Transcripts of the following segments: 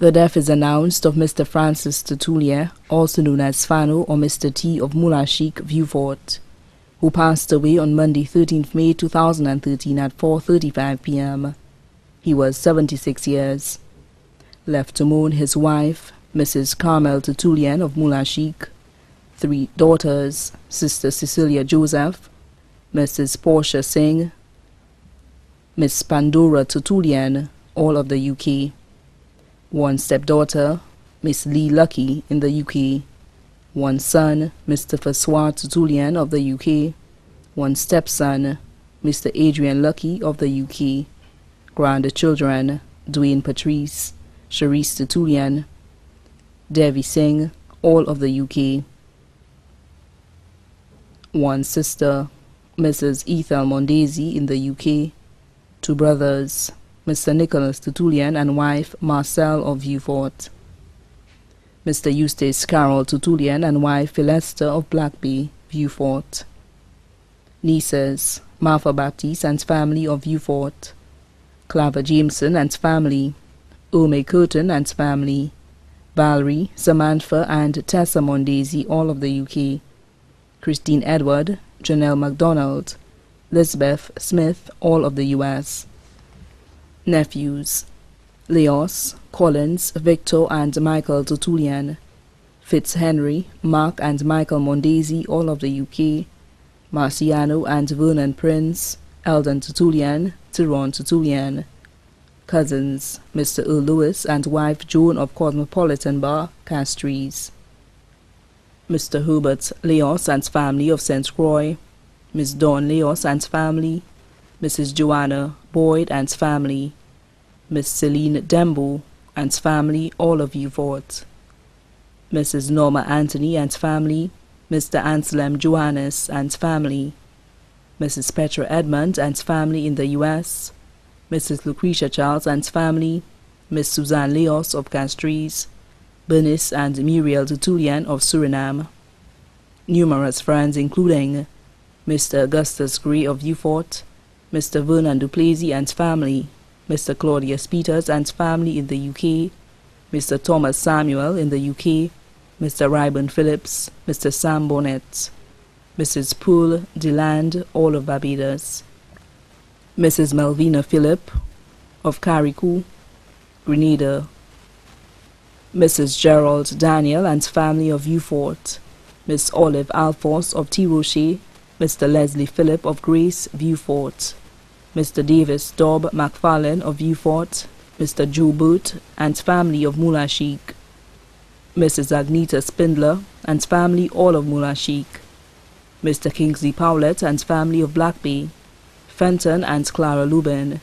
The death is announced of Mr. Francis Tertullien, also known as Fano or Mr. T of Moulachik, Vieux Fort, who passed away on Monday 13th May 2013 at 4:35 p.m. He was 76 years. Left to mourn his wife, Mrs. Carmel Tertullien of Moulachik, 3 daughters, Sister Cecilia Joseph, Mrs. Portia Sighn, Miss Pandora Tertullien, all of the UK. 1 stepdaughter, Miss Lee Lucky in the UK. 1 son, Mr. Vieux Tertullien of the UK. 1 stepson, Mr. Adrian Lucky of the UK. Grandchildren, Dwayne Patrice, Charisse Tertullien, Devi Singh, all of the UK. 1 sister, Mrs. Ethel Mondesi in the UK. 2 brothers, Mr. Nicholas Tertullien and wife Marcelle of Vieux Fort. Mr. Eustace Carroll Tertullien and wife Philester of Blackbay, Vieux Fort. Nieces, Martha Baptiste and family of Vieux Fort. Claver Jameson and family. Ome Curtin and family. Valerie, Samantha and Tessa Mondesi, all of the UK. Christine Edward, Janelle MacDonald, Lisbeth Smith, all of the US. Nephews, Leonce, Collins, Victor and Michael Tertullien. Fitzhenry, Mark and Michael Mondesi, all of the UK. Marciano and Vernon Prince, Eldon Tertullien, Tyrone Tertullien. Cousins, Mr. Earl Lewis and wife Joan of Cosmopolitan Bar, Castries. Mr. Herbert Leonce and family of St. Croix. Miss Dawn Leonce and family. Mrs. Joanna Boyd and family. Miss Celine Dembo and family, all of Vieux Fort. Mrs. Norma Anthony and family. Mr. Anselm Johannes and family. Mrs. Petra Edmond and family in the US. Mrs. Lucretia Charles and family. Miss Suzanne Leos of Castries. Bernice and Muriel Tertullien of Suriname. Numerous friends including Mr. Augustus Gray of Vieux Fort, Mr. Vernon Duplessis and family, Mr. Claudius Peters and family in the UK, Mr. Thomas Samuel in the UK, Mr. Ryburn Phillips, Mr. Sam Bonnet, Mrs. Poole Deland, all of Barbados, Mrs. Melvina Phillip of Carriacou, Grenada, Mrs. Gerald Daniel and family of Vieux Fort, Miss Olive Alphonse of T. Rocher, Mr. Leslie Phillip of Grace, Vieux Fort, Mr. Davis Dobb McFarlane of Vieux Fort, Mr. Joe Burt and family of Moulachik, Mrs. Agneta Spindler and family all of Moulachik, Mr. Kingsley Powlette and family of Blackbay, Fenton and Clara Lubin,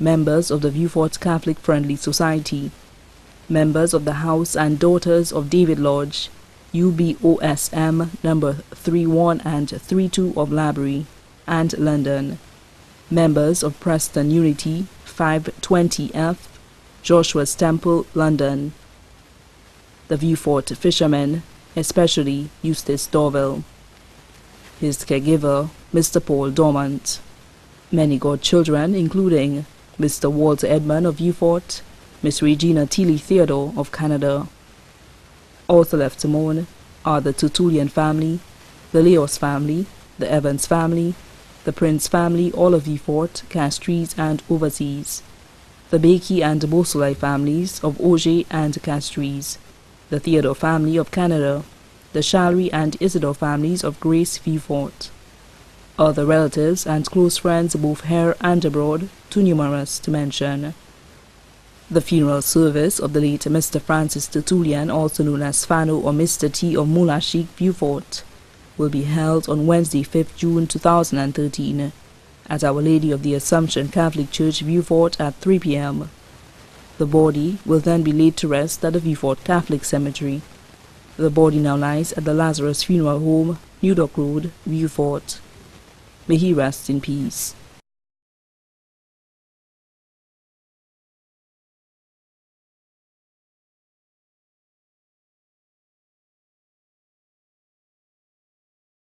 members of the Vieux Fort Catholic Friendly Society, members of the House and Daughters of David Lodge, UBOSM number 31 and 32 of Laborie and London, members of Preston Unity 520F, Joshua's Temple, London, the Vieux Fort fishermen, especially Eustace Dorville, his caregiver, Mr. Paul Dormant, many godchildren including Mr. Walter Edmund of Vieux Fort, Miss Regina Tilly Theodore of Canada. Also left to mourn are the Tertullien family, the Leos family, the Evans family, the Prince family, all of Vieux Fort, Castries and overseas, the Bakey and Beausoleil families of Auger and Castries, the Theodore family of Canada, the Shalry and Isidore families of Grace, Vieux Fort, other relatives and close friends both here and abroad, too numerous to mention. The funeral service of the late Mr. Francis Tertullien, also known as Fano or Mr. T of Moulachik, Vieux Fort, will be held on Wednesday, 5th June 2013, at Our Lady of the Assumption Catholic Church, Vieux Fort at 3 p.m. The body will then be laid to rest at the Vieux Fort Catholic Cemetery. The body now lies at the Lazarus Funeral Home, New Dock Road, Vieux Fort. May he rest in peace.